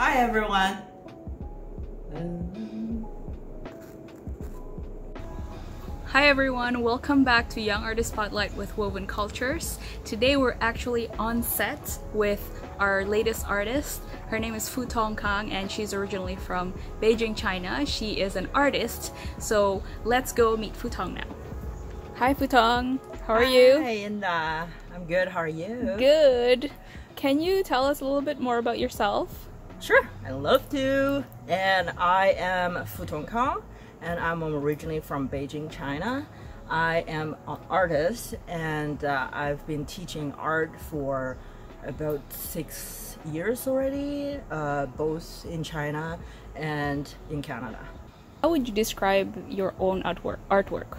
Hi everyone. Hi everyone, welcome back to Young Artist Spotlight with Woven Cultures. Today we're actually on set with our latest artist. Her name is Futong Kang and she's originally from Beijing, China. She is an artist, so let's go meet Futong now. Hi Futong, how are you? Hi, and I'm good. How are you? Good. Can you tell us a little bit more about yourself? Sure, I love to. And I am Futong Kang, and I'm originally from Beijing, China. I am an artist, and I've been teaching art for about 6 years already, both in China and in Canada. How would you describe your own artwork?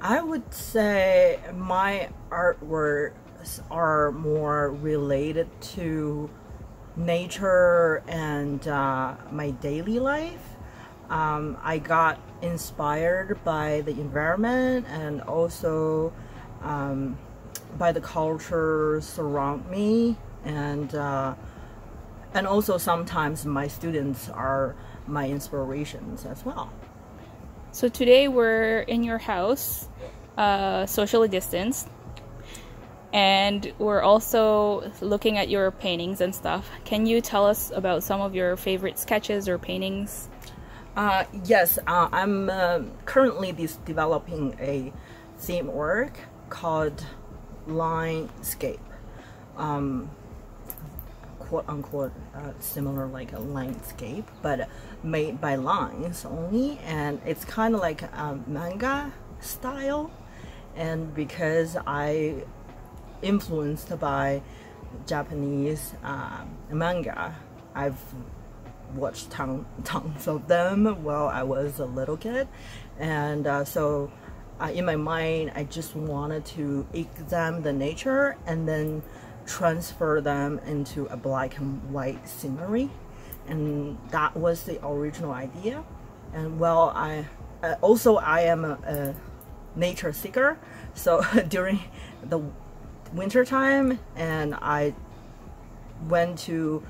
I would say my artworks are more related to nature and my daily life. I got inspired by the environment and also by the cultures around me, and also sometimes my students are my inspirations as well. So today we're in your house, socially distanced, and we're also looking at your paintings and stuff. Can you tell us about some of your favorite sketches or paintings? Yes, I'm currently developing a theme work called Linescape. Quote unquote similar like a landscape, but made by lines only, and it's kind of like a manga style. And because I influenced by Japanese manga, I've watched tons of them while I was a little kid, and so in my mind I just wanted to examine the nature and then transfer them into a black and white scenery, and that was the original idea. And well, I am a nature seeker, so during the winter time, and I went to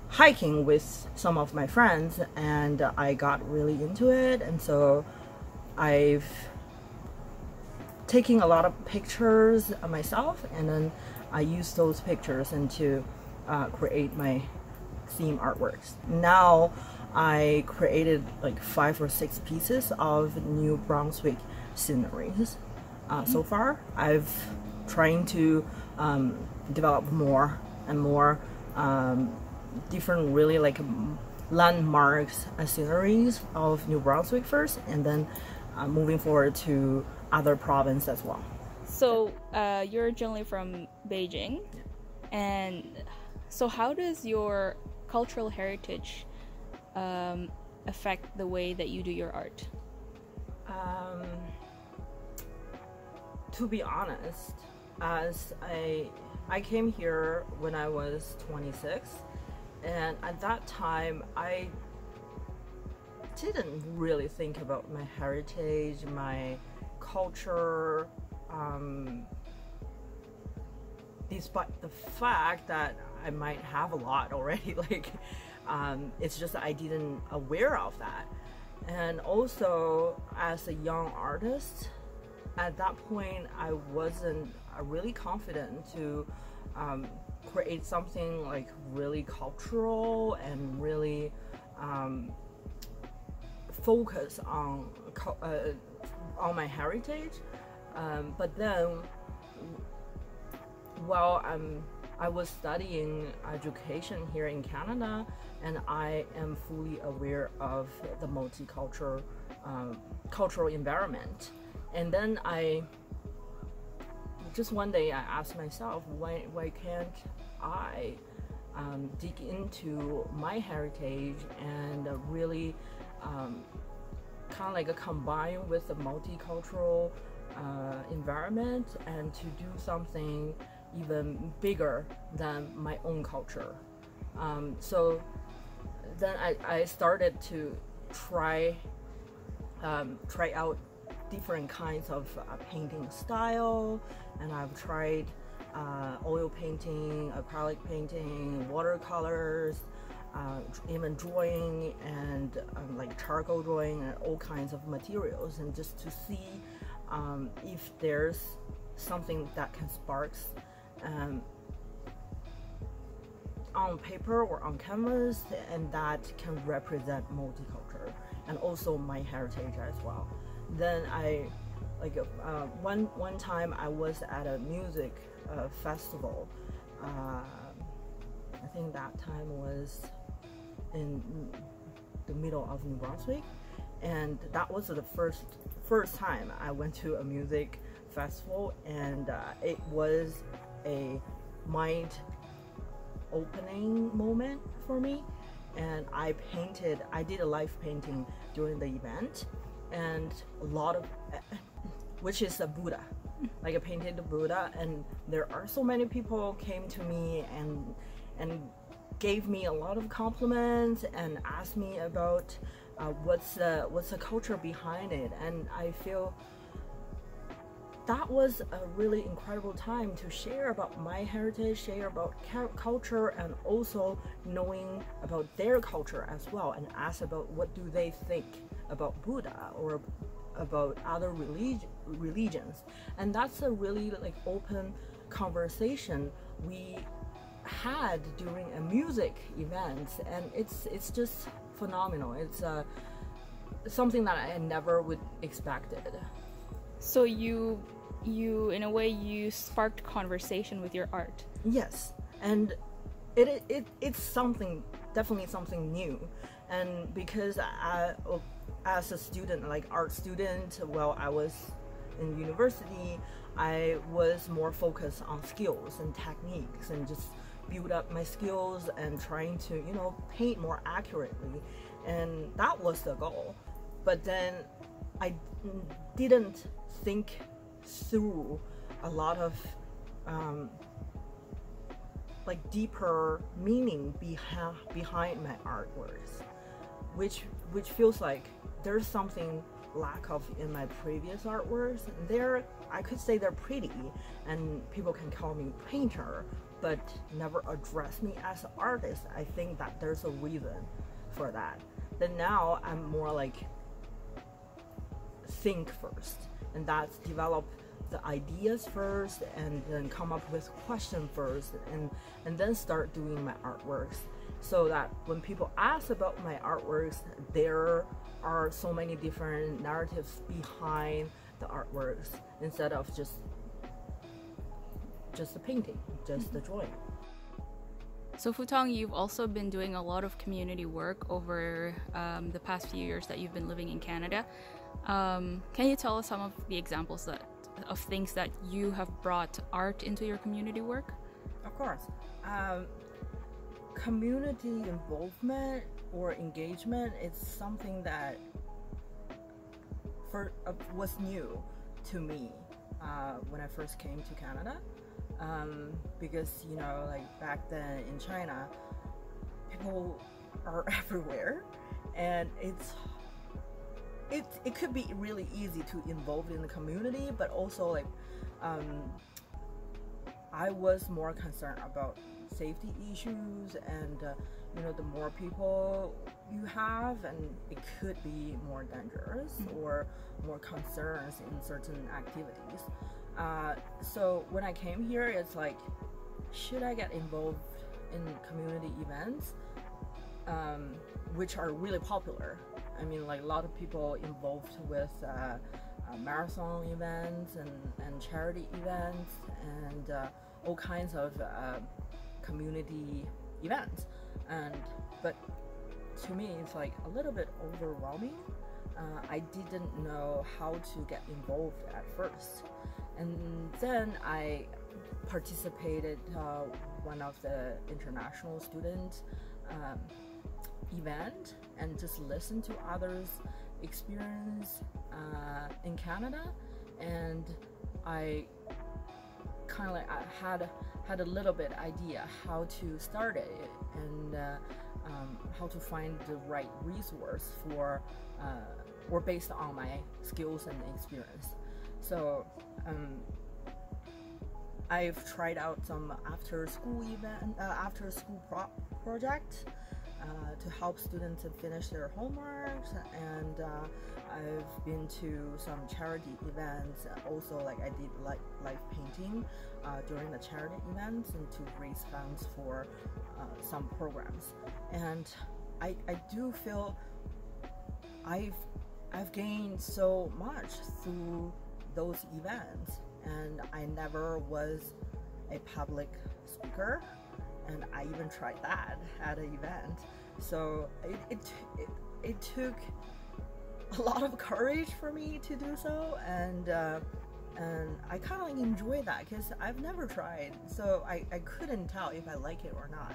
hiking with some of my friends, and I got really into it, and so I've taken a lot of pictures of myself, and then I use those pictures and to create my theme artworks. Now I created like 5 or 6 pieces of New Brunswick sceneries. So far I've trying to develop more and more different really like landmarks sceneries of New Brunswick first, and then moving forward to other provinces as well. So you're originally from Beijing, and so how does your cultural heritage affect the way that you do your art? To be honest, as I came here when I was 26, and at that time I didn't really think about my heritage, my culture, despite the fact that I might have a lot already. Like it's just that I didn't aware of that. And also as a young artist at that point, I wasn't really confident to create something like really cultural and really focus on my heritage. But then while I was studying education here in Canada, and I am fully aware of the multicultural cultural environment. And then one day I asked myself, why can't I dig into my heritage and really kind of like combine with the multicultural environment and to do something even bigger than my own culture. So then I started to try out different kinds of painting style, and I've tried oil painting, acrylic painting, watercolors, even drawing and like charcoal drawing and all kinds of materials, and just to see if there's something that can spark on paper or on canvas, and that can represent multicultural and also my heritage as well. Then I like one time I was at a music festival. I think that time was in the middle of New Brunswick, and that was the first time I went to a music festival, and it was a mind opening moment for me. And I did a live painting during the event, and a lot of which is a Buddha, like I painted the Buddha, and there are so many people came to me and gave me a lot of compliments and asked me about what's the culture behind it. And I feel that was a really incredible time to share about my heritage, share about culture, and also knowing about their culture as well, and ask about what do they think about Buddha or about other religions. And that's a really like open conversation we had during a music event, and it's just phenomenal. It's something that I never would expected. So you in a way you sparked conversation with your art. Yes, and it's something, definitely something new. And because I, as a student, like art student, while I was in university, I was more focused on skills and techniques and just build up my skills and trying to, you know, paint more accurately, and that was the goal. But then I didn't think through a lot of like deeper meaning behind my artworks, which feels like there's something lack of in my previous artworks. I could say they're pretty and people can call me painter, but never address me as an artist. I think that there's a reason for that. Then now I'm more like think first, and that's develop the ideas first, and then come up with question first, and then start doing my artworks, so that when people ask about my artworks, there are so many different narratives behind the artworks, instead of just the painting, just the drawing. So Futong, you've also been doing a lot of community work over the past few years that you've been living in Canada. Can you tell us some of the examples of things that you have brought art into your community work? Of course. Community involvement or engagement is something that was new to me when I first came to Canada. Because, you know, like back then in China, people are everywhere, and it could be really easy to involve in the community, but also like I was more concerned about safety issues, and you know, the more people you have, and it could be more dangerous or more concerns in certain activities. So when I came here, it's like, should I get involved in community events, which are really popular? I mean, like a lot of people involved with marathon events and charity events and all kinds of community events. But to me, it's like a little bit overwhelming. I didn't know how to get involved at first. And then I participated one of the international student event, and just listened to others' experience in Canada, and I kind of like I had a little bit idea how to start it, and how to find the right resource for or based on my skills and experience. So I've tried out some after school project to help students to finish their homeworks, and I've been to some charity events. Also, like I did live painting during the charity events and to raise funds for some programs. And I do feel I've gained so much through those events, and I never was a public speaker, and I even tried that at an event. So it took a lot of courage for me to do so, and I kind of enjoy that because I've never tried, so I couldn't tell if I like it or not.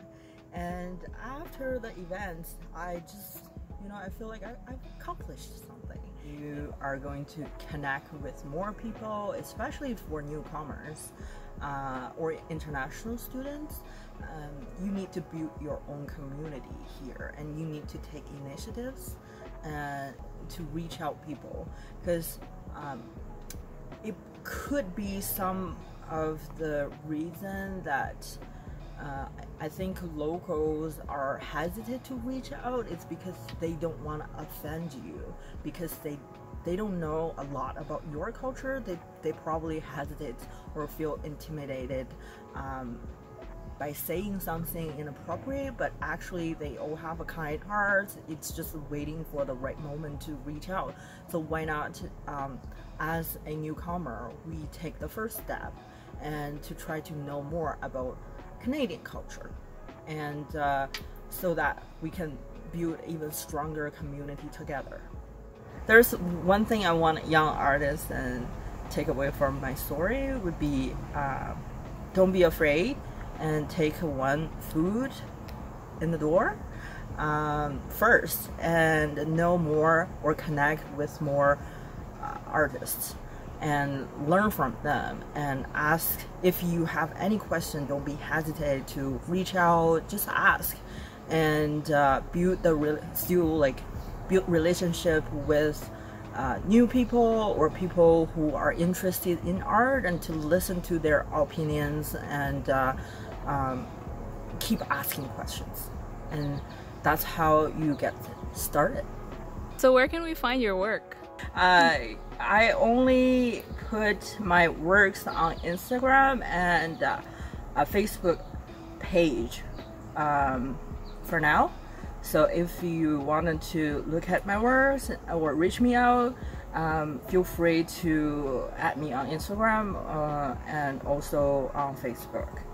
And after the events, I just, I feel like I've accomplished something. You are going to connect with more people, especially for newcomers or international students. You need to build your own community here, and you need to take initiatives to reach out people, because it could be some of the reason that I think locals are hesitant to reach out. It's because they don't want to offend you, because they don't know a lot about your culture. They probably hesitate or feel intimidated by saying something inappropriate, but actually they all have a kind heart. It's just waiting for the right moment to reach out. So why not, as a newcomer, we take the first step and to try to know more about Canadian culture, and so that we can build even stronger community together. There's one thing I want young artists and take away from my story would be don't be afraid and take one foot in the door first, and know more or connect with more artists and learn from them, and ask if you have any question. Don't be hesitant to reach out, just ask, and build relationship with new people or people who are interested in art, and to listen to their opinions, and keep asking questions, and that's how you get started. So where can we find your work? I only put my works on Instagram and a Facebook page for now. So if you wanted to look at my works or reach me out, feel free to add me on Instagram and also on Facebook.